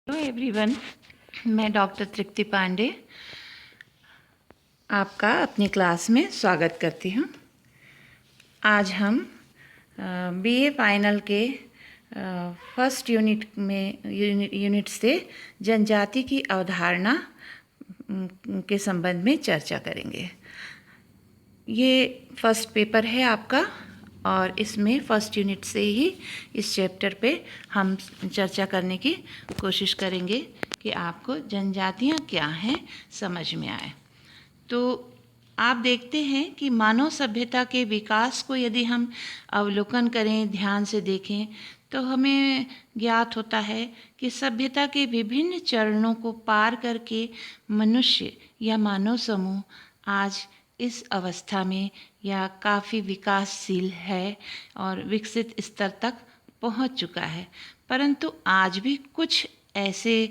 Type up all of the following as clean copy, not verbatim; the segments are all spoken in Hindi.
हेलो एवरीवन, मैं डॉक्टर तृप्ति पांडे आपका अपनी क्लास में स्वागत करती हूँ। आज हम बीए फाइनल के फर्स्ट यूनिट से जनजाति की अवधारणा के संबंध में चर्चा करेंगे। ये फर्स्ट पेपर है आपका और इसमें फर्स्ट यूनिट से ही इस चैप्टर पे हम चर्चा करने की कोशिश करेंगे कि आपको जनजातियाँ क्या हैं समझ में आए। तो आप देखते हैं कि मानव सभ्यता के विकास को यदि हम अवलोकन करें, ध्यान से देखें, तो हमें ज्ञात होता है कि सभ्यता के विभिन्न चरणों को पार करके मनुष्य या मानव समूह आज इस अवस्था में या काफ़ी विकासशील है और विकसित स्तर तक पहुंच चुका है। परंतु आज भी कुछ ऐसे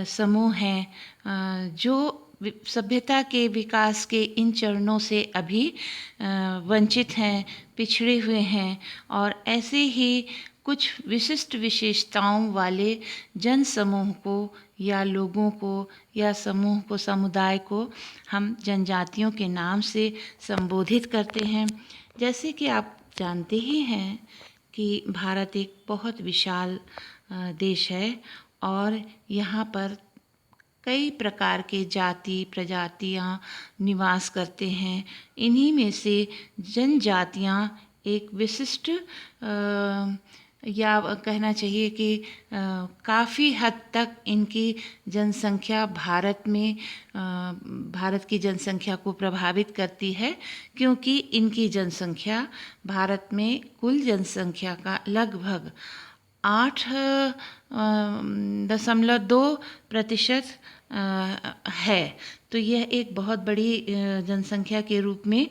समूह हैं जो सभ्यता के विकास के इन चरणों से अभी वंचित हैं, पिछड़े हुए हैं और ऐसे ही कुछ विशिष्ट विशेषताओं वाले जन समूह को या लोगों को या समूह को, समुदाय को हम जनजातियों के नाम से संबोधित करते हैं। जैसे कि आप जानते ही हैं कि भारत एक बहुत विशाल देश है और यहाँ पर कई प्रकार के जाति प्रजातियाँ निवास करते हैं। इन्हीं में से जनजातियाँ एक विशिष्ट या कहना चाहिए कि काफ़ी हद तक इनकी जनसंख्या भारत की जनसंख्या को प्रभावित करती है, क्योंकि इनकी जनसंख्या भारत में कुल जनसंख्या का लगभग 8.2% है। तो यह एक बहुत बड़ी जनसंख्या के रूप में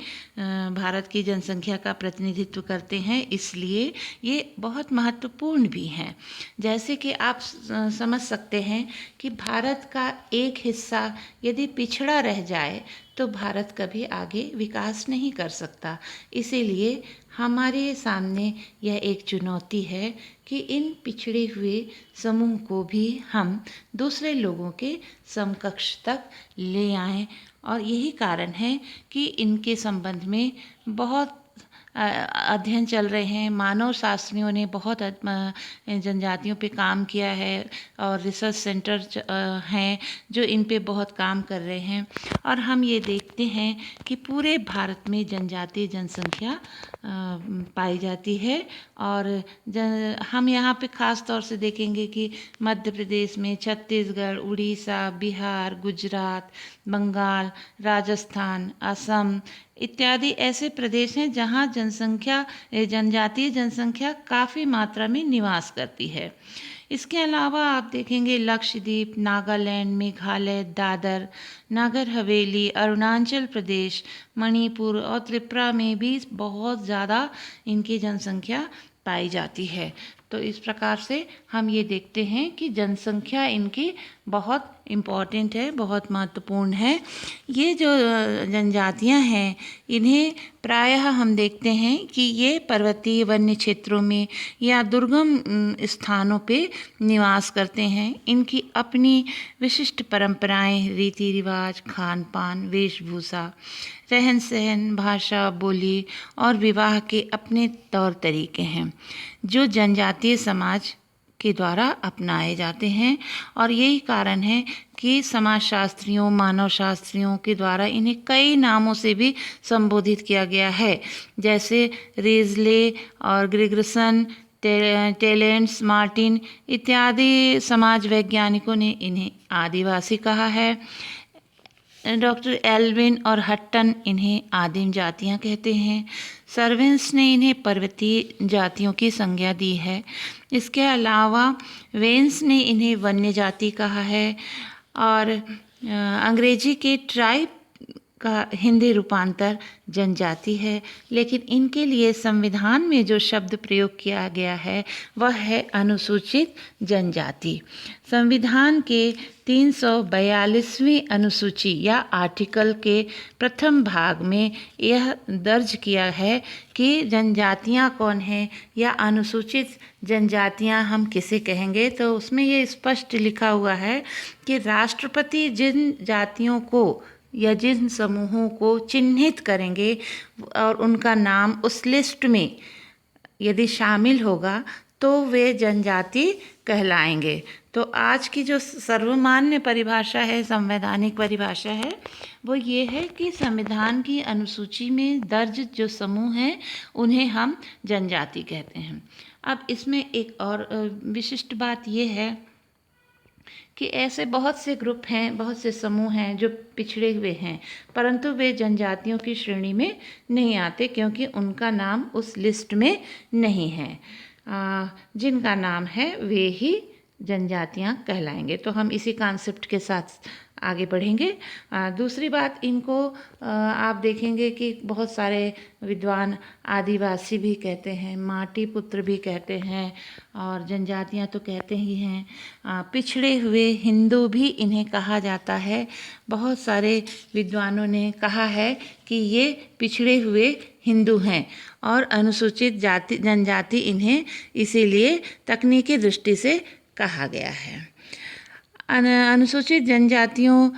भारत की जनसंख्या का प्रतिनिधित्व करते हैं, इसलिए ये बहुत महत्वपूर्ण भी हैं। जैसे कि आप समझ सकते हैं कि भारत का एक हिस्सा यदि पिछड़ा रह जाए तो भारत कभी आगे विकास नहीं कर सकता। इसीलिए हमारे सामने यह एक चुनौती है कि इन पिछड़े हुए समूह को भी हम दूसरे लोगों के समकक्ष तक ले आएं। और यही कारण है कि इनके संबंध में बहुत अध्ययन चल रहे हैं। मानव शास्त्रियों ने बहुत जनजातियों पे काम किया है और रिसर्च सेंटर हैं जो इन पे बहुत काम कर रहे हैं। और हम ये देखते हैं कि पूरे भारत में जनजातीय जनसंख्या पाई जाती है। और हम यहाँ पे ख़ास तौर से देखेंगे कि मध्य प्रदेश में, छत्तीसगढ़, उड़ीसा, बिहार, गुजरात, बंगाल, राजस्थान, असम इत्यादि ऐसे प्रदेश हैं जहाँ जनजातीय जनसंख्या काफ़ी मात्रा में निवास करती है। इसके अलावा आप देखेंगे लक्षद्वीप, नागालैंड, मेघालय, दादर, नागर हवेली, अरुणाचल प्रदेश, मणिपुर और त्रिपुरा में भी बहुत ज़्यादा इनकी जनसंख्या पाई जाती है। तो इस प्रकार से हम ये देखते हैं कि जनसंख्या इनकी बहुत इम्पॉर्टेंट है, बहुत महत्वपूर्ण है। ये जो जनजातियां हैं इन्हें प्रायः हम देखते हैं कि ये पर्वतीय वन्य क्षेत्रों में या दुर्गम स्थानों पे निवास करते हैं। इनकी अपनी विशिष्ट परंपराएं, रीति रिवाज, खान पान, वेशभूषा, रहन सहन, भाषा, बोली और विवाह के अपने तौर तरीके हैं जो जनजातीय समाज के द्वारा अपनाए जाते हैं। और यही कारण है कि समाजशास्त्रियों, मानव शास्त्रियों के द्वारा इन्हें कई नामों से भी संबोधित किया गया है, जैसे रिजले और ग्रिगरसन, टेलेंट्स, मार्टिन इत्यादि समाज वैज्ञानिकों ने इन्हें आदिवासी कहा है। डॉक्टर एल्विन और हट्टन इन्हें आदिम जातियां कहते हैं। सर्वेंस ने इन्हें पर्वतीय जातियों की संज्ञा दी है। इसके अलावा वेन्स ने इन्हें वन्य जाति कहा है। और अंग्रेजी के ट्राइब का हिंदी रूपांतर जनजाति है, लेकिन इनके लिए संविधान में जो शब्द प्रयोग किया गया है वह है अनुसूचित जनजाति। संविधान के 342वीं अनुसूची या आर्टिकल के प्रथम भाग में यह दर्ज किया है कि जनजातियां कौन हैं या अनुसूचित जनजातियां हम किसे कहेंगे। तो उसमें ये स्पष्ट लिखा हुआ है कि राष्ट्रपति जिन जातियों को या जिन समूहों को चिन्हित करेंगे और उनका नाम उस लिस्ट में यदि शामिल होगा तो वे जनजाति कहलाएंगे। तो आज की जो सर्वमान्य परिभाषा है, संवैधानिक परिभाषा है, वो ये है कि संविधान की अनुसूची में दर्ज जो समूह हैं उन्हें हम जनजाति कहते हैं। अब इसमें एक और विशिष्ट बात ये है कि ऐसे बहुत से ग्रुप हैं, बहुत से समूह हैं जो पिछड़े हुए हैं, परंतु वे जनजातियों की श्रेणी में नहीं आते क्योंकि उनका नाम उस लिस्ट में नहीं है। जिनका नाम है वे ही जनजातियां कहलाएंगे। तो हम इसी कॉन्सेप्ट के साथ आगे बढ़ेंगे। दूसरी बात, इनको आप देखेंगे कि बहुत सारे विद्वान आदिवासी भी कहते हैं, माटी पुत्र भी कहते हैं और जनजातियां तो कहते ही हैं। पिछड़े हुए हिंदू भी इन्हें कहा जाता है। बहुत सारे विद्वानों ने कहा है कि ये पिछड़े हुए हिंदू हैं और अनुसूचित जाति जनजाति इन्हें इसीलिए तकनीकी दृष्टि से कहा गया है। अनुसूचित जनजातियों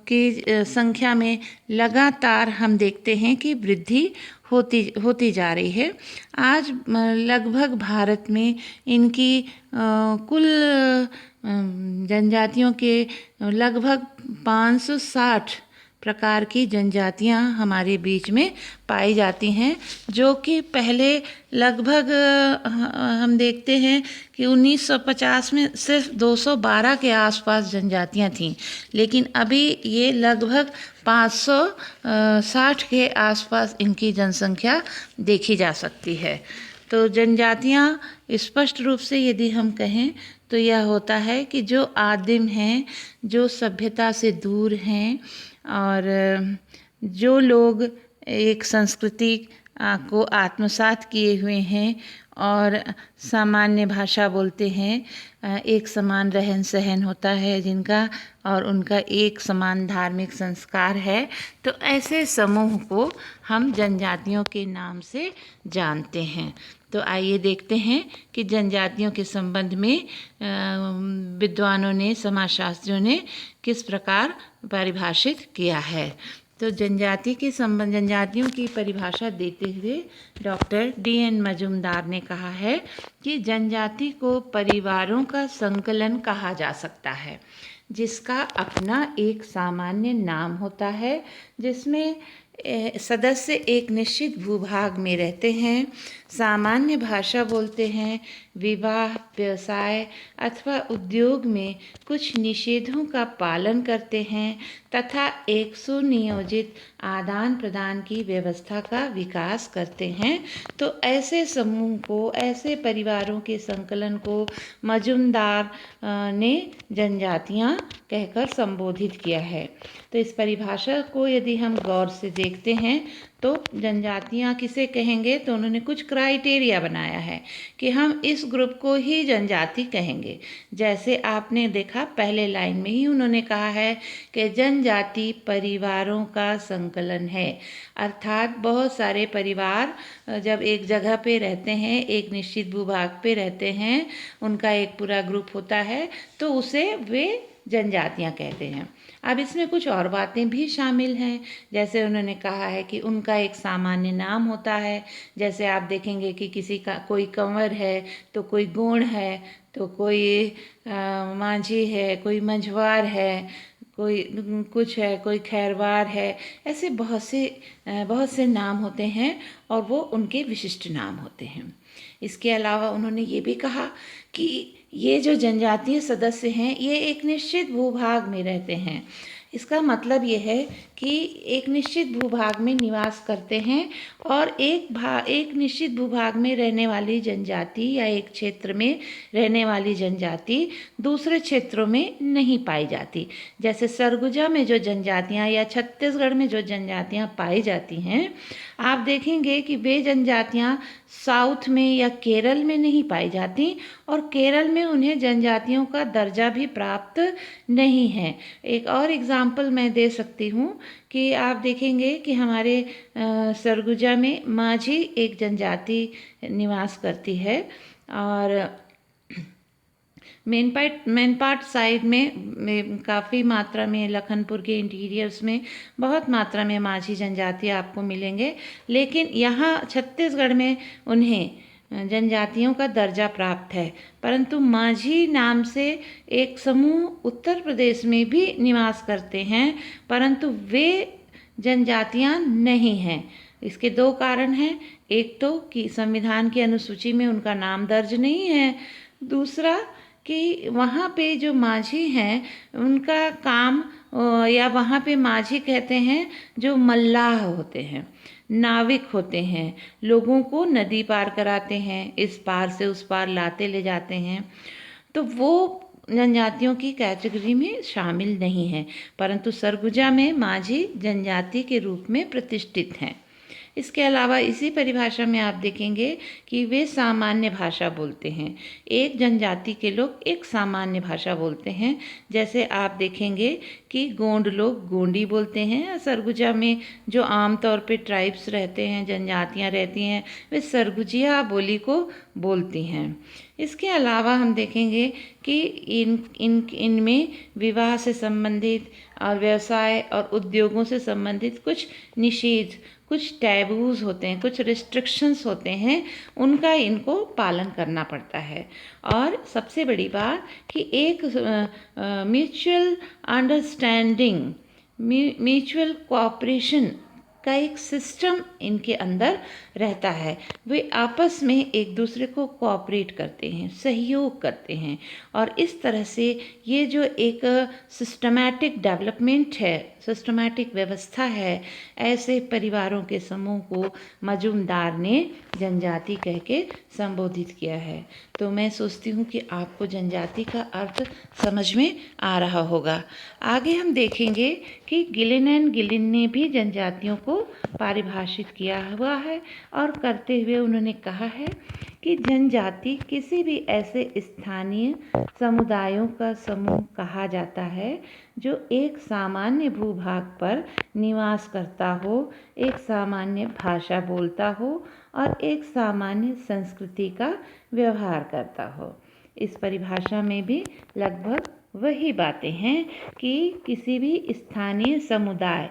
की संख्या में लगातार हम देखते हैं कि वृद्धि होती जा रही है। आज लगभग भारत में इनकी कुल जनजातियों के लगभग 560 प्रकार की जनजातियां हमारे बीच में पाई जाती हैं, जो कि पहले लगभग हम देखते हैं कि 1950 में सिर्फ 212 के आसपास जनजातियां थीं, लेकिन अभी ये लगभग 560 के आसपास इनकी जनसंख्या देखी जा सकती है। तो जनजातियां स्पष्ट रूप से यदि हम कहें तो यह होता है कि जो आदिम हैं, जो सभ्यता से दूर हैं और जो लोग एक संस्कृति को आत्मसात किए हुए हैं और सामान्य भाषा बोलते हैं, एक समान रहन सहन होता है जिनका और उनका एक समान धार्मिक संस्कार है, तो ऐसे समूह को हम जनजातियों के नाम से जानते हैं। तो आइए देखते हैं कि जनजातियों के संबंध में विद्वानों ने, समाजशास्त्रियों ने किस प्रकार परिभाषित किया है। तो जनजातियों की परिभाषा देते हुए डॉक्टर D.N. मजूमदार ने कहा है कि जनजाति को परिवारों का संकलन कहा जा सकता है, जिसका अपना एक सामान्य नाम होता है, जिसमें सदस्य एक निश्चित भूभाग में रहते हैं, सामान्य भाषा बोलते हैं, विवाह, व्यवसाय अथवा उद्योग में कुछ निषेधों का पालन करते हैं तथा एक सुनियोजित आदान प्रदान की व्यवस्था का विकास करते हैं। तो ऐसे समूह को, ऐसे परिवारों के संकलन को मजूमदार ने जनजातियां कहकर संबोधित किया है। तो इस परिभाषा को यदि हम गौर से देखते हैं तो जनजातियां किसे कहेंगे, तो उन्होंने कुछ क्राइटेरिया बनाया है कि हम इस ग्रुप को ही जनजाति कहेंगे। जैसे आपने देखा पहले लाइन में ही उन्होंने कहा है कि जनजाति परिवारों का संकलन है, अर्थात बहुत सारे परिवार जब एक जगह पे रहते हैं, एक निश्चित भूभाग पे रहते हैं, उनका एक पूरा ग्रुप होता है, तो उसे वे जनजातियां कहते हैं। अब इसमें कुछ और बातें भी शामिल हैं, जैसे उन्होंने कहा है कि उनका एक सामान्य नाम होता है। जैसे आप देखेंगे कि किसी का कोई कंवर है तो कोई गोंड है, तो कोई माझी है, कोई मंझवार है, कोई कुछ है, कोई खैरवार है। ऐसे बहुत से नाम होते हैं और वो उनके विशिष्ट नाम होते हैं। इसके अलावा उन्होंने ये भी कहा कि ये जो जनजातीय सदस्य हैं ये एक निश्चित भूभाग में रहते हैं। इसका मतलब ये है कि एक निश्चित भूभाग में निवास करते हैं और एक निश्चित भूभाग में रहने वाली जनजाति या एक क्षेत्र में रहने वाली जनजाति दूसरे क्षेत्रों में नहीं पाई जाती। जैसे सरगुजा में जो जनजातियाँ या छत्तीसगढ़ में जो जनजातियाँ पाई जाती हैं, आप देखेंगे कि वे जनजातियाँ साउथ में या केरल में नहीं पाई जाती और केरल में उन्हें जनजातियों का दर्जा भी प्राप्त नहीं है। एक और एग्जाम्पल मैं दे सकती हूँ कि आप देखेंगे कि हमारे सरगुजा में माझी एक जनजाति निवास करती है और मेनपाट साइड में काफ़ी मात्रा में लखनपुर के इंटीरियर्स में बहुत मात्रा में माझी जनजाति आपको मिलेंगे, लेकिन यहाँ छत्तीसगढ़ में उन्हें जनजातियों का दर्जा प्राप्त है। परंतु माझी नाम से एक समूह उत्तर प्रदेश में भी निवास करते हैं, परंतु वे जनजातियाँ नहीं हैं। इसके दो कारण हैं। एक तो कि संविधान की अनुसूची में उनका नाम दर्ज नहीं है, दूसरा कि वहाँ पे जो माझी हैं उनका काम या वहाँ पे माझी कहते हैं जो मल्लाह होते हैं, नाविक होते हैं, लोगों को नदी पार कराते हैं, इस पार से उस पार लाते ले जाते हैं, तो वो जनजातियों की कैटेगरी में शामिल नहीं है। परंतु सरगुजा में माझी जनजाति के रूप में प्रतिष्ठित हैं। इसके अलावा इसी परिभाषा में आप देखेंगे कि वे सामान्य भाषा बोलते हैं। एक जनजाति के लोग एक सामान्य भाषा बोलते हैं। जैसे आप देखेंगे कि गोंड लोग गोंडी बोलते हैं। सरगुजा में जो आमतौर पे ट्राइब्स रहते हैं, जनजातियां रहती हैं, वे सरगुजिया बोली को बोलती हैं। इसके अलावा हम देखेंगे कि इनमें विवाह से संबंधित और व्यवसाय और उद्योगों से संबंधित कुछ निषेध, कुछ टैबूज होते हैं, कुछ रिस्ट्रिक्शंस होते हैं, उनका इनको पालन करना पड़ता है। और सबसे बड़ी बात कि एक म्यूचुअल अंडरस्टैंडिंग, म्यूचुअल कोऑपरेशन का एक सिस्टम इनके अंदर रहता है। वे आपस में एक दूसरे को कोऑपरेट करते हैं, सहयोग करते हैं और इस तरह से ये जो एक सिस्टमैटिक डेवलपमेंट है, सिस्टमैटिक व्यवस्था है, ऐसे परिवारों के समूह को मजूमदार ने जनजाति कह के संबोधित किया है। तो मैं सोचती हूँ कि आपको जनजाति का अर्थ समझ में आ रहा होगा। आगे हम देखेंगे कि गिलिन एंड गिलिन ने भी जनजातियों को परिभाषित किया हुआ है और करते हुए उन्होंने कहा है कि जनजाति किसी भी ऐसे स्थानीय समुदायों का समूह कहा जाता है जो एक सामान्य भूभाग पर निवास करता हो, एक सामान्य भाषा बोलता हो और एक सामान्य संस्कृति का व्यवहार करता हो। इस परिभाषा में भी लगभग वही बातें हैं कि किसी भी स्थानीय समुदाय।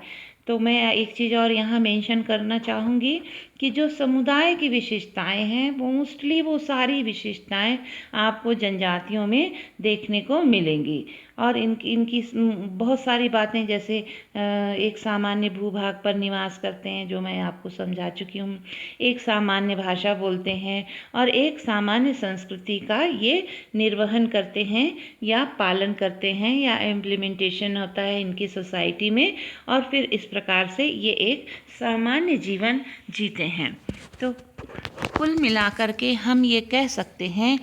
तो मैं एक चीज़ और यहाँ मेंशन करना चाहूँगी कि जो समुदाय की विशेषताएं हैं वो मोस्टली वो सारी विशेषताएं आपको जनजातियों में देखने को मिलेंगी और इनकी बहुत सारी बातें, जैसे एक सामान्य भूभाग पर निवास करते हैं जो मैं आपको समझा चुकी हूँ, एक सामान्य भाषा बोलते हैं और एक सामान्य संस्कृति का ये निर्वहन करते हैं या पालन करते हैं या इम्प्लीमेंटेशन होता है इनकी सोसाइटी में और फिर इस प्रकार से ये एक सामान्य जीवन जीते हैं। तो कुल मिलाकर के हम ये कह सकते हैं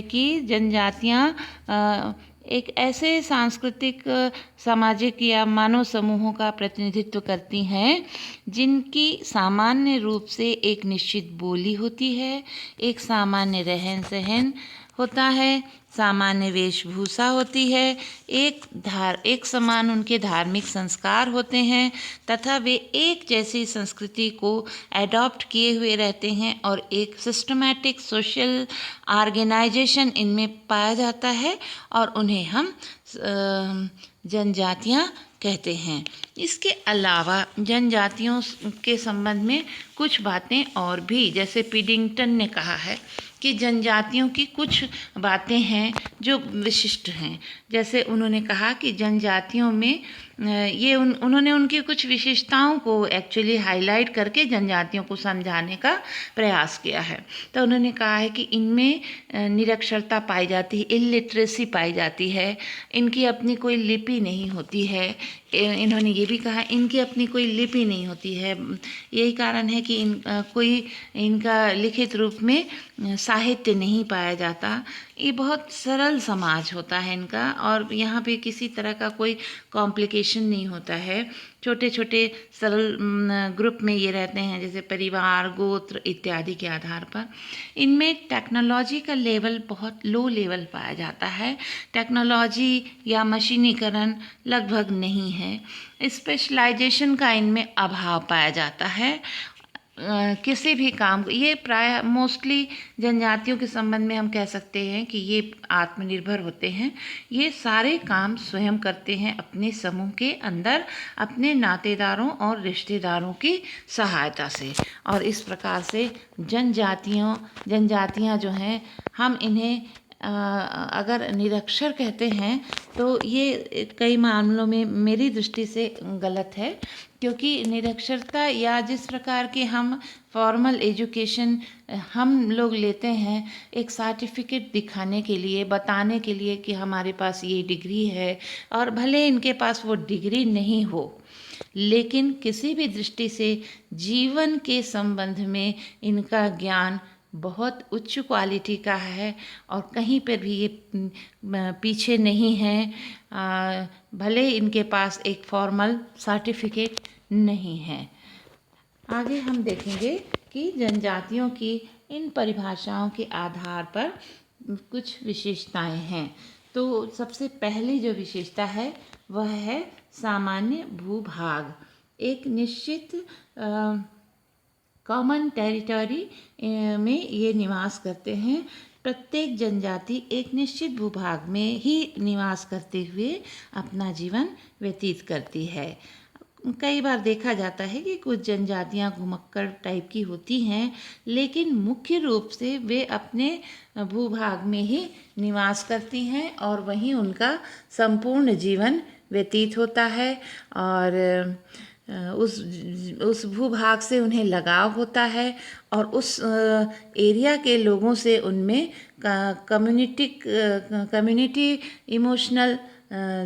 कि जनजातियाँ एक ऐसे सांस्कृतिक, सामाजिक या मानव समूहों का प्रतिनिधित्व करती हैं जिनकी सामान्य रूप से एक निश्चित बोली होती है, एक सामान्य रहन सहन होता है, सामान्य वेशभूषा होती है, एक समान उनके धार्मिक संस्कार होते हैं तथा वे एक जैसी संस्कृति को एडॉप्ट किए हुए रहते हैं और एक सिस्टमैटिक सोशल ऑर्गेनाइजेशन इनमें पाया जाता है और उन्हें हम जनजातियाँ कहते हैं। इसके अलावा जनजातियों के संबंध में कुछ बातें और भी, जैसे पिडिंगटन ने कहा है कि जनजातियों की कुछ बातें हैं जो विशिष्ट हैं। जैसे उन्होंने कहा कि जनजातियों में उन्होंने उनकी कुछ विशेषताओं को एक्चुअली हाईलाइट करके जनजातियों को समझाने का प्रयास किया है। तो उन्होंने कहा है कि इनमें निरक्षरता पाई जाती है, इलिटरेसी पाई जाती है, इनकी अपनी कोई लिपि नहीं होती है। इन्होंने ये भी कहा इनकी अपनी कोई लिपि नहीं होती है। यही कारण है कि कोई इनका लिखित रूप में साहित्य नहीं पाया जाता। ये बहुत सरल समाज होता है इनका, और यहाँ पे किसी तरह का कोई कॉम्प्लिकेशन नहीं होता है। छोटे छोटे सरल ग्रुप में ये रहते हैं, जैसे परिवार, गोत्र इत्यादि के आधार पर। इनमें टेक्नोलॉजी का लेवल बहुत लो लेवल पाया जाता है। टेक्नोलॉजी या मशीनीकरण लगभग नहीं है। स्पेशलाइजेशन का इनमें अभाव पाया जाता है। किसी भी काम, ये प्राय मोस्टली जनजातियों के संबंध में हम कह सकते हैं कि ये आत्मनिर्भर होते हैं। ये सारे काम स्वयं करते हैं अपने समूह के अंदर, अपने नातेदारों और रिश्तेदारों की सहायता से। और इस प्रकार से जनजातियां जो हैं, हम इन्हें अगर निरक्षर कहते हैं तो ये कई मामलों में मेरी दृष्टि से गलत है, क्योंकि निरक्षरता या जिस प्रकार के हम फॉर्मल एजुकेशन हम लोग लेते हैं एक सर्टिफिकेट दिखाने के लिए, बताने के लिए कि हमारे पास ये डिग्री है, और भले इनके पास वो डिग्री नहीं हो, लेकिन किसी भी दृष्टि से जीवन के संबंध में इनका ज्ञान बहुत उच्च क्वालिटी का है और कहीं पर भी ये पीछे नहीं हैं। भले इनके पास एक फॉर्मल सर्टिफिकेट नहीं है। आगे हम देखेंगे कि जनजातियों की इन परिभाषाओं के आधार पर कुछ विशेषताएं हैं। तो सबसे पहली जो विशेषता है वह है सामान्य भूभाग। एक निश्चित कॉमन टेरिटरी में ये निवास करते हैं। प्रत्येक जनजाति एक निश्चित भूभाग में ही निवास करते हुए अपना जीवन व्यतीत करती है। कई बार देखा जाता है कि कुछ जनजातियां घुमक्कड़ टाइप की होती हैं, लेकिन मुख्य रूप से वे अपने भूभाग में ही निवास करती हैं और वहीं उनका संपूर्ण जीवन व्यतीत होता है। और उस भूभाग से उन्हें लगाव होता है और उस एरिया के लोगों से उनमें कम्युनिटी इमोशनल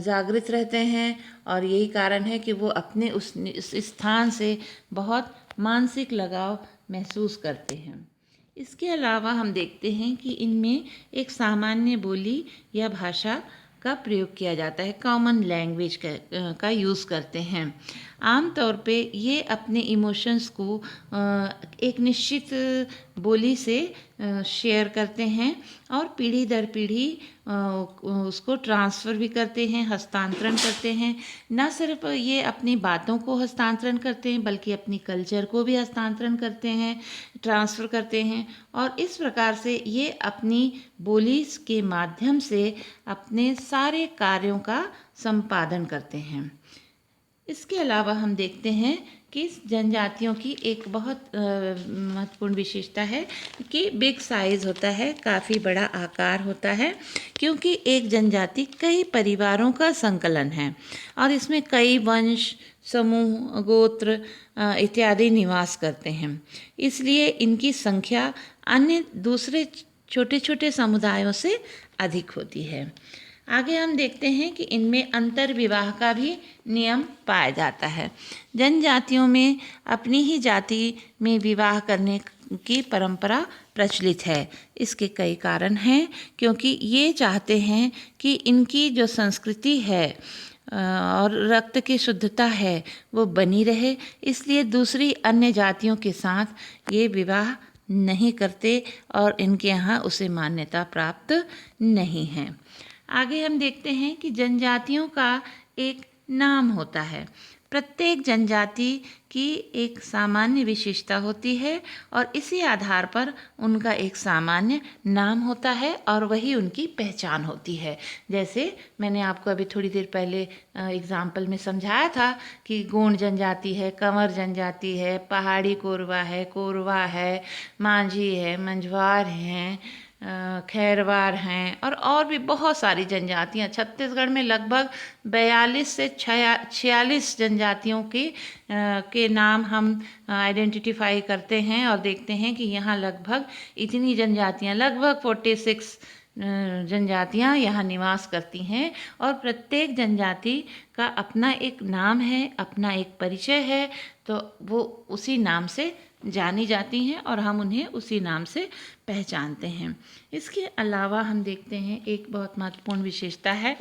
जागृत रहते हैं, और यही कारण है कि वो अपने उस स्थान से बहुत मानसिक लगाव महसूस करते हैं। इसके अलावा हम देखते हैं कि इनमें एक सामान्य बोली या भाषा का प्रयोग किया जाता है, कॉमन लैंग्वेज का यूज़ करते हैं। आम तौर पे ये अपने इमोशंस को एक निश्चित बोली से शेयर करते हैं और पीढ़ी दर पीढ़ी उसको ट्रांसफ़र भी करते हैं, हस्तांतरण करते हैं। न सिर्फ ये अपनी बातों को हस्तांतरण करते हैं, बल्कि अपनी कल्चर को भी हस्तांतरण करते हैं, ट्रांसफ़र करते हैं, और इस प्रकार से ये अपनी बोली के माध्यम से अपने सारे कार्यों का संपादन करते हैं। इसके अलावा हम देखते हैं कि जनजातियों की एक बहुत महत्वपूर्ण विशेषता है कि बिग साइज़ होता है, काफ़ी बड़ा आकार होता है, क्योंकि एक जनजाति कई परिवारों का संकलन है और इसमें कई वंश, समूह, गोत्र इत्यादि निवास करते हैं। इसलिए इनकी संख्या अन्य दूसरे छोटे छोटे समुदायों से अधिक होती है। आगे हम देखते हैं कि इनमें अंतर विवाह का भी नियम पाया जाता है। जनजातियों में अपनी ही जाति में विवाह करने की परंपरा प्रचलित है। इसके कई कारण हैं, क्योंकि ये चाहते हैं कि इनकी जो संस्कृति है और रक्त की शुद्धता है वो बनी रहे, इसलिए दूसरी अन्य जातियों के साथ ये विवाह नहीं करते और इनके यहाँ उसे मान्यता प्राप्त नहीं है। आगे हम देखते हैं कि जनजातियों का एक नाम होता है। प्रत्येक जनजाति की एक सामान्य विशेषता होती है और इसी आधार पर उनका एक सामान्य नाम होता है और वही उनकी पहचान होती है। जैसे मैंने आपको अभी थोड़ी देर पहले एग्जाम्पल में समझाया था कि गोंड जनजाति है, कंवर जनजाति है, पहाड़ी कोरवा है, मांझी है, मंझवार हैं, खैरवार हैं और भी बहुत सारी जनजातियाँ। छत्तीसगढ़ में लगभग 42 से 46 जनजातियों के नाम हम आइडेंटिफाई करते हैं और देखते हैं कि यहाँ लगभग इतनी जनजातियाँ, लगभग 46 जनजातियाँ यहाँ निवास करती हैं और प्रत्येक जनजाति का अपना एक नाम है, अपना एक परिचय है, तो वो उसी नाम से जानी जाती हैं और हम उन्हें उसी नाम से पहचानते हैं। इसके अलावा हम देखते हैं एक बहुत महत्वपूर्ण विशेषता है,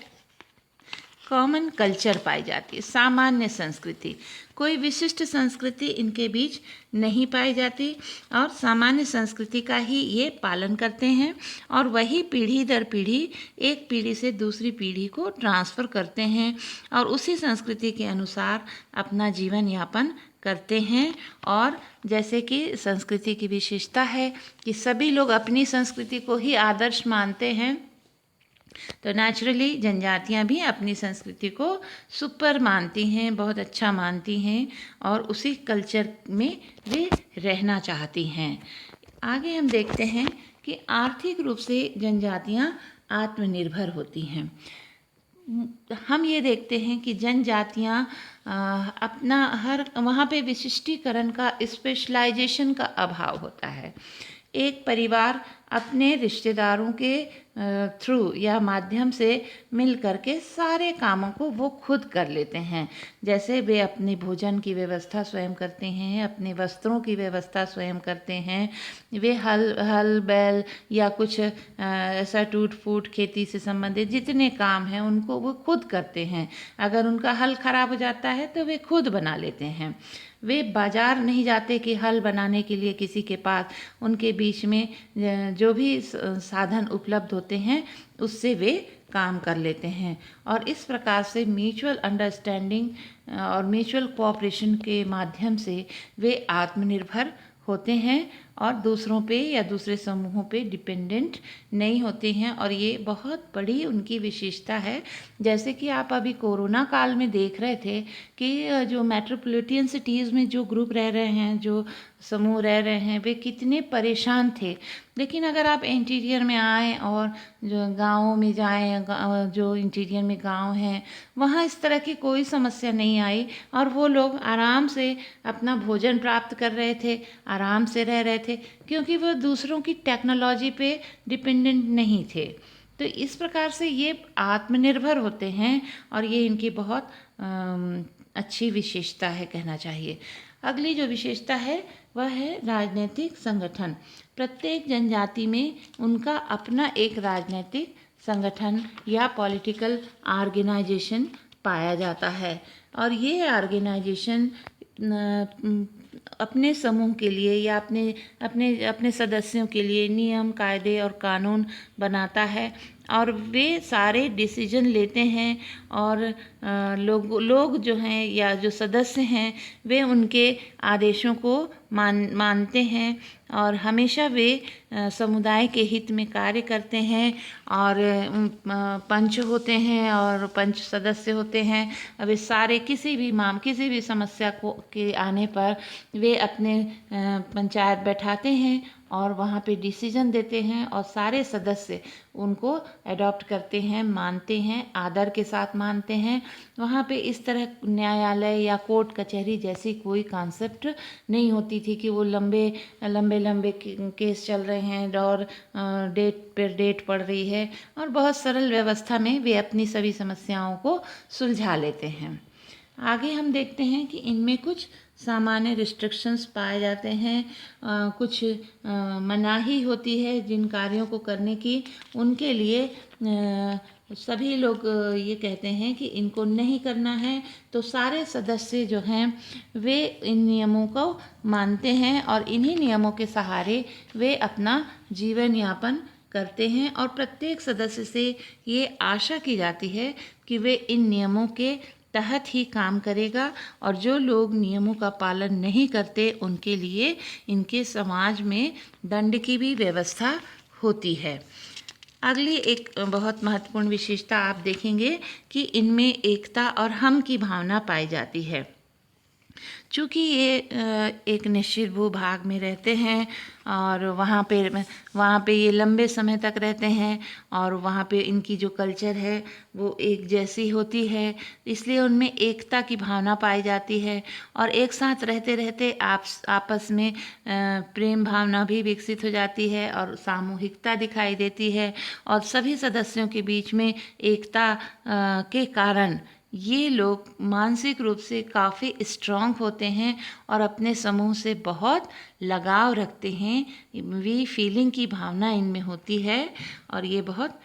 कॉमन कल्चर पाई जाती है, सामान्य संस्कृति। कोई विशिष्ट संस्कृति इनके बीच नहीं पाई जाती और सामान्य संस्कृति का ही ये पालन करते हैं और वही पीढ़ी दर पीढ़ी एक पीढ़ी से दूसरी पीढ़ी को ट्रांसफ़र करते हैं और उसी संस्कृति के अनुसार अपना जीवन यापन करते हैं। और जैसे कि संस्कृति की विशेषता है कि सभी लोग अपनी संस्कृति को ही आदर्श मानते हैं, तो नेचुरली जनजातियाँ भी अपनी संस्कृति को सुपर मानती हैं, बहुत अच्छा मानती हैं और उसी कल्चर में वे रहना चाहती हैं। आगे हम देखते हैं कि आर्थिक रूप से जनजातियाँ आत्मनिर्भर होती हैं। हम ये देखते हैं कि जनजातियाँ अपना हर वहाँ पे विशिष्टीकरण का, स्पेशलाइजेशन का अभाव होता है। एक परिवार अपने रिश्तेदारों के थ्रू या माध्यम से मिल करके सारे कामों को वो खुद कर लेते हैं। जैसे वे अपने भोजन की व्यवस्था स्वयं करते हैं, अपने वस्त्रों की व्यवस्था स्वयं करते हैं, वे हल बैल या कुछ ऐसा टूट फूट खेती से संबंधित जितने काम हैं उनको वो खुद करते हैं। अगर उनका हल खराब हो जाता है तो वे खुद बना लेते हैं। वे बाजार नहीं जाते कि हल बनाने के लिए किसी के पास, उनके बीच में जो भी साधन उपलब्ध होते हैं उससे वे काम कर लेते हैं और इस प्रकार से म्यूचुअल अंडरस्टैंडिंग और म्यूचुअल कोऑपरेशन के माध्यम से वे आत्मनिर्भर होते हैं और दूसरों पे या दूसरे समूहों पे डिपेंडेंट नहीं होते हैं और ये बहुत बड़ी उनकी विशेषता है। जैसे कि आप अभी कोरोना काल में देख रहे थे कि जो मेट्रोपॉलिटन सिटीज़ में जो ग्रुप रह रहे हैं, जो समूह रह रहे हैं, वे कितने परेशान थे। लेकिन अगर आप इंटीरियर में आएँ और जो गाँवों में जाएँ, जो इंटीरियर में गाँव हैं वहाँ इस तरह की कोई समस्या नहीं आई और वो लोग आराम से अपना भोजन प्राप्त कर रहे थे, आराम से रह रहे थे क्योंकि वो दूसरों की टेक्नोलॉजी पे डिपेंडेंट नहीं थे। तो इस प्रकार से ये आत्मनिर्भर होते हैं और ये इनकी बहुत अच्छी विशेषता है कहना चाहिए। अगली जो विशेषता है वह है राजनीतिक संगठन। प्रत्येक जनजाति में उनका अपना एक राजनीतिक संगठन या पॉलिटिकल ऑर्गेनाइजेशन पाया जाता है और ये ऑर्गेनाइजेशन अपने समूह के लिए या अपने अपने अपने सदस्यों के लिए नियम, कायदे और कानून बनाता है और वे सारे डिसीजन लेते हैं और लोग जो हैं या जो सदस्य हैं वे उनके आदेशों को मानते हैं और हमेशा वे समुदाय के हित में कार्य करते हैं और पंच होते हैं और पंच सदस्य होते हैं। वे सारे किसी भी समस्या के आने पर वे अपने पंचायत बैठाते हैं और वहाँ पे डिसीजन देते हैं और सारे सदस्य उनको अडॉप्ट करते हैं, मानते हैं, आदर के साथ मानते हैं। वहाँ पे इस तरह न्यायालय या कोर्ट कचहरी जैसी कोई कॉन्सेप्ट नहीं होती थी कि वो लंबे केस चल रहे हैं और डेट पर डेट पड़ रही है और बहुत सरल व्यवस्था में वे अपनी सभी समस्याओं को सुलझा लेते हैं। आगे हम देखते हैं कि इनमें कुछ सामान्य रिस्ट्रिक्शंस पाए जाते हैं, कुछ मनाही होती है जिन कार्यों को करने की, उनके लिए सभी लोग ये कहते हैं कि इनको नहीं करना है। तो सारे सदस्य जो हैं वे इन नियमों को मानते हैं और इन्हीं नियमों के सहारे वे अपना जीवन यापन करते हैं और प्रत्येक सदस्य से ये आशा की जाती है कि वे इन नियमों के तहत ही काम करेगा, और जो लोग नियमों का पालन नहीं करते उनके लिए इनके समाज में दंड की भी व्यवस्था होती है। अगली एक बहुत महत्वपूर्ण विशेषता आप देखेंगे कि इनमें एकता और हम की भावना पाई जाती है। चूँकि ये एक निश्चित भूभाग में रहते हैं और वहाँ पे ये लंबे समय तक रहते हैं, और वहाँ पे इनकी जो कल्चर है वो एक जैसी होती है, इसलिए उनमें एकता की भावना पाई जाती है। और एक साथ रहते रहते आपस में प्रेम भावना भी विकसित हो जाती है और सामूहिकता दिखाई देती है, और सभी सदस्यों के बीच में एकता के कारण ये लोग मानसिक रूप से काफ़ी स्ट्रांग होते हैं और अपने समूह से बहुत लगाव रखते हैं। वी फीलिंग की भावना इनमें होती है, और ये बहुत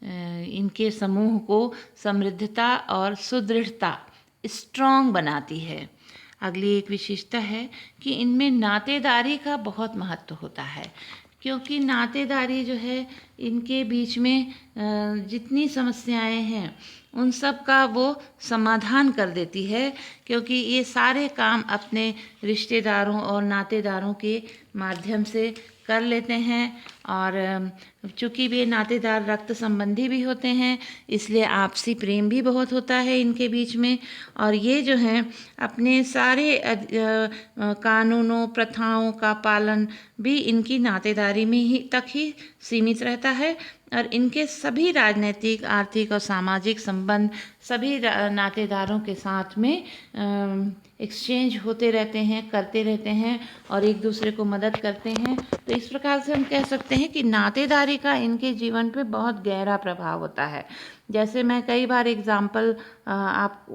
इनके समूह को समृद्धता और सुदृढ़ता स्ट्रांग बनाती है। अगली एक विशेषता है कि इनमें नातेदारी का बहुत महत्व होता है, क्योंकि नातेदारी जो है इनके बीच में जितनी समस्याएं हैं उन सब का वो समाधान कर देती है, क्योंकि ये सारे काम अपने रिश्तेदारों और नातेदारों के माध्यम से कर लेते हैं। और चूँकि वे नातेदार रक्त संबंधी भी होते हैं, इसलिए आपसी प्रेम भी बहुत होता है इनके बीच में। और ये जो हैं अपने सारे कानूनों प्रथाओं का पालन भी इनकी नातेदारी में ही तक ही सीमित रहता है, और इनके सभी राजनीतिक आर्थिक और सामाजिक संबंध सभी नातेदारों के साथ में एक्सचेंज होते रहते हैं, करते रहते हैं और एक दूसरे को मदद करते हैं। तो इस प्रकार से हम कह सकते हैं कि नातेदारी का इनके जीवन पे बहुत गहरा प्रभाव होता है। जैसे मैं कई बार एग्जाम्पल आप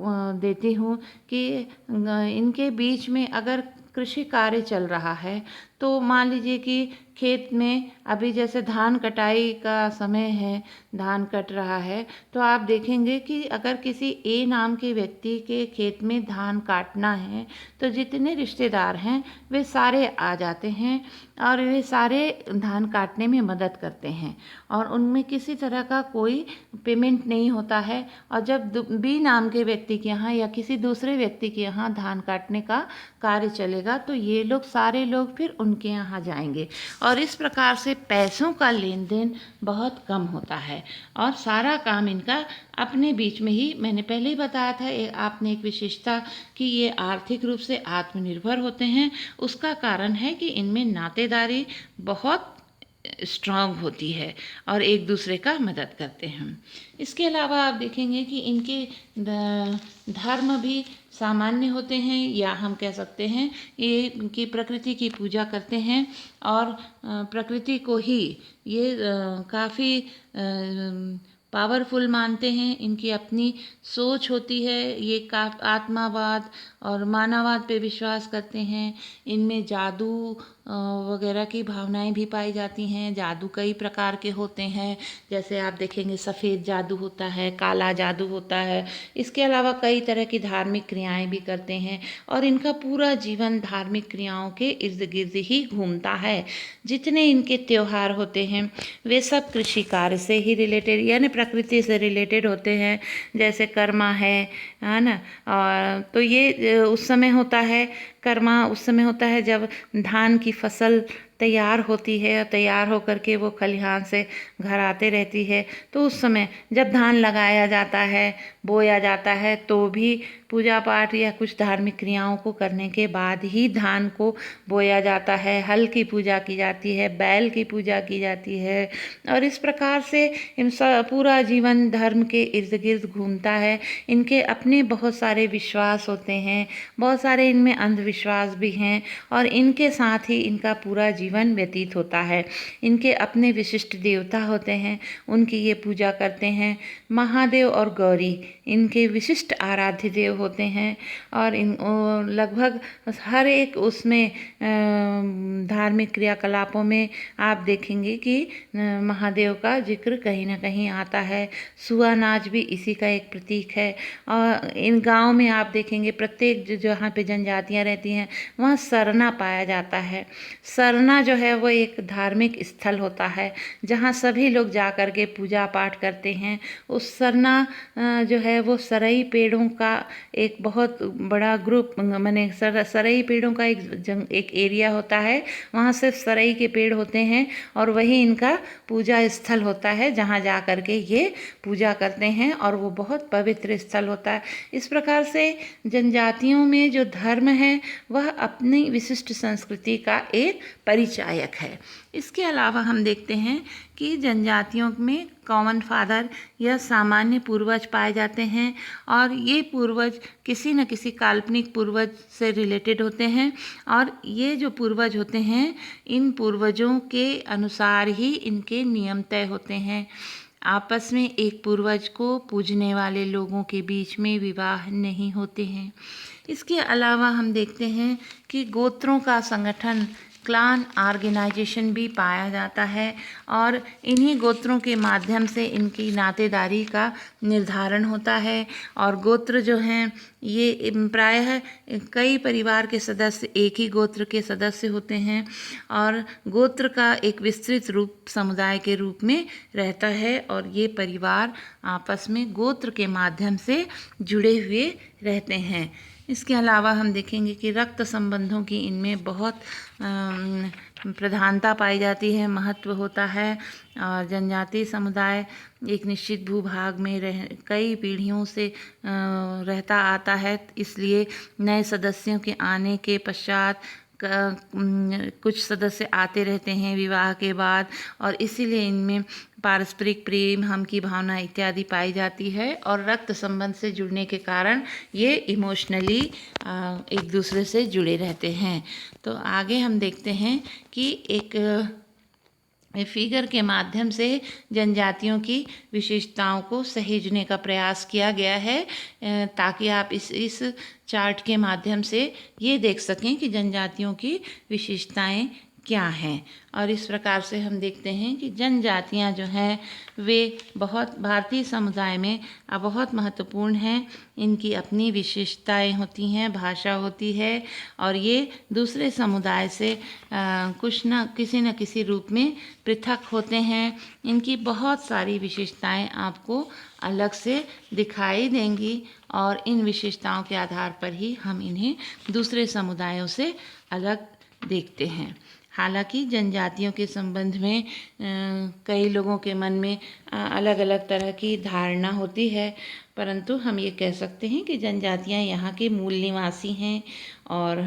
देती हूँ कि इनके बीच में अगर कृषि कार्य चल रहा है, तो मान लीजिए कि खेत में अभी जैसे धान कटाई का समय है, धान कट रहा है, तो आप देखेंगे कि अगर किसी ए नाम के व्यक्ति के खेत में धान काटना है, तो जितने रिश्तेदार हैं वे सारे आ जाते हैं और वे सारे धान काटने में मदद करते हैं, और उनमें किसी तरह का कोई पेमेंट नहीं होता है। और जब बी नाम के व्यक्ति के यहाँ या किसी दूसरे व्यक्ति के यहाँ धान काटने का कार्य चलेगा, तो ये लोग सारे लोग फिर उनके यहाँ जाएंगे, और इस प्रकार से पैसों का लेन देन बहुत कम होता है और सारा काम इनका अपने बीच में ही। मैंने पहले ही बताया था आपने एक विशेषता कि ये आर्थिक रूप से आत्मनिर्भर होते हैं, उसका कारण है कि इनमें नातेदारी बहुत स्ट्रांग होती है और एक दूसरे का मदद करते हैं। इसके अलावा आप देखेंगे कि इनके धर्म भी सामान्य होते हैं, या हम कह सकते हैं ये इनकी प्रकृति की पूजा करते हैं, और प्रकृति को ही ये काफ़ी पावरफुल मानते हैं। इनकी अपनी सोच होती है, ये आत्मावाद और मानववाद पे विश्वास करते हैं। इनमें जादू वगैरह की भावनाएं भी पाई जाती हैं। जादू कई प्रकार के होते हैं, जैसे आप देखेंगे सफ़ेद जादू होता है, काला जादू होता है। इसके अलावा कई तरह की धार्मिक क्रियाएं भी करते हैं, और इनका पूरा जीवन धार्मिक क्रियाओं के इर्द गिर्द ही घूमता है। जितने इनके त्योहार होते हैं वे सब कृषि कार्य से ही रिलेटेड, यानी प्रकृति से रिलेटेड होते हैं। जैसे कर्मा है ना, और तो ये उस समय होता है, कर्मा उस समय होता है जब धान की फसल तैयार होती है और तैयार होकर के वो खलिहान से घर आते रहती है, तो उस समय जब धान लगाया जाता है, बोया जाता है, तो भी पूजा पाठ या कुछ धार्मिक क्रियाओं को करने के बाद ही धान को बोया जाता है। हल की पूजा की जाती है, बैल की पूजा की जाती है, और इस प्रकार से पूरा जीवन धर्म के इर्द गिर्द घूमता है। इनके अपने बहुत सारे विश्वास होते हैं, बहुत सारे इनमें अंधविश्वास भी हैं, और इनके साथ ही इनका पूरा जीवन व्यतीत होता है। इनके अपने विशिष्ट देवता होते हैं, उनकी ये पूजा करते हैं। महादेव और गौरी इनके विशिष्ट आराध्य देव होते हैं, और इन लगभग हर एक उसमें धार्मिक क्रियाकलापों में आप देखेंगे कि महादेव का जिक्र कहीं ना कहीं आता है। सुआ नाच भी इसी का एक प्रतीक है। और इन गांव में आप देखेंगे प्रत्येक जहाँ पे जनजातियाँ रहती हैं वहाँ सरना पाया जाता है। सरना सरना जो है वो एक धार्मिक स्थल होता है जहाँ सभी लोग जा कर के पूजा पाठ करते हैं। उस सरना जो है वो सरई पेड़ों का एक बहुत बड़ा ग्रुप, माने सरई पेड़ों का एक एरिया होता है। वहाँ सिर्फ सरई के पेड़ होते हैं और वही इनका पूजा स्थल होता है जहाँ जा कर के ये पूजा करते हैं और वो बहुत पवित्र स्थल होता है। इस प्रकार से जनजातियों में जो धर्म है वह अपनी विशिष्ट संस्कृति का एक परिचायक है। इसके अलावा हम देखते हैं कि जनजातियों में कॉमन फादर या सामान्य पूर्वज पाए जाते हैं और ये पूर्वज किसी न किसी काल्पनिक पूर्वज से रिलेटेड होते हैं और ये जो पूर्वज होते हैं इन पूर्वजों के अनुसार ही इनके नियम तय होते हैं। आपस में एक पूर्वज को पूजने वाले लोगों के बीच में विवाह नहीं होते हैं। इसके अलावा हम देखते हैं कि गोत्रों का संगठन, क्लान ऑर्गेनाइजेशन भी पाया जाता है और इन्हीं गोत्रों के माध्यम से इनकी नातेदारी का निर्धारण होता है। और गोत्र जो हैं ये प्रायः कई परिवार के सदस्य एक ही गोत्र के सदस्य होते हैं और गोत्र का एक विस्तृत रूप समुदाय के रूप में रहता है और ये परिवार आपस में गोत्र के माध्यम से जुड़े हुए रहते हैं। इसके अलावा हम देखेंगे कि रक्त संबंधों की इनमें बहुत प्रधानता पाई जाती है, महत्व होता है और जनजातीय समुदाय एक निश्चित भूभाग में कई पीढ़ियों से रहता आता है। इसलिए नए सदस्यों के आने के पश्चात कुछ सदस्य आते रहते हैं विवाह के बाद और इसीलिए इनमें पारस्परिक प्रेम, हम की भावना इत्यादि पाई जाती है और रक्त संबंध से जुड़ने के कारण ये इमोशनली एक दूसरे से जुड़े रहते हैं। तो आगे हम देखते हैं कि एक फिगर के माध्यम से जनजातियों की विशेषताओं को सहेजने का प्रयास किया गया है ताकि आप इस चार्ट के माध्यम से ये देख सकें कि जनजातियों की विशेषताएं क्या हैं। और इस प्रकार से हम देखते हैं कि जनजातियां जो हैं वे बहुत भारतीय समुदाय में बहुत महत्वपूर्ण हैं। इनकी अपनी विशेषताएं होती हैं, भाषा होती है और ये दूसरे समुदाय से किसी न किसी रूप में पृथक होते हैं। इनकी बहुत सारी विशेषताएं आपको अलग से दिखाई देंगी और इन विशेषताओं के आधार पर ही हम इन्हें दूसरे समुदायों से अलग देखते हैं। हालांकि जनजातियों के संबंध में कई लोगों के मन में अलग अलग तरह की धारणा होती है, परंतु हम ये कह सकते हैं कि जनजातियां यहाँ के मूल निवासी हैं और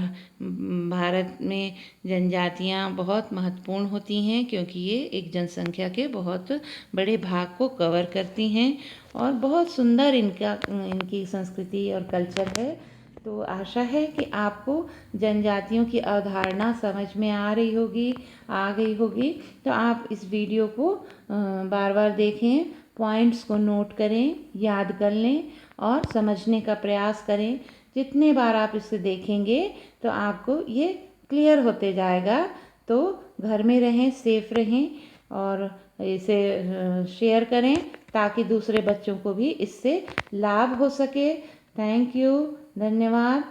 भारत में जनजातियां बहुत महत्वपूर्ण होती हैं क्योंकि ये एक जनसंख्या के बहुत बड़े भाग को कवर करती हैं और बहुत सुंदर इनकी संस्कृति और कल्चर है। तो आशा है कि आपको जनजातियों की अवधारणा समझ में आ गई होगी। तो आप इस वीडियो को बार बार देखें, पॉइंट्स को नोट करें, याद कर लें और समझने का प्रयास करें। जितने बार आप इसे देखेंगे तो आपको ये क्लियर होते जाएगा। तो घर में रहें, सेफ रहें और इसे शेयर करें ताकि दूसरे बच्चों को भी इससे लाभ हो सके। थैंक यू, धन्यवाद।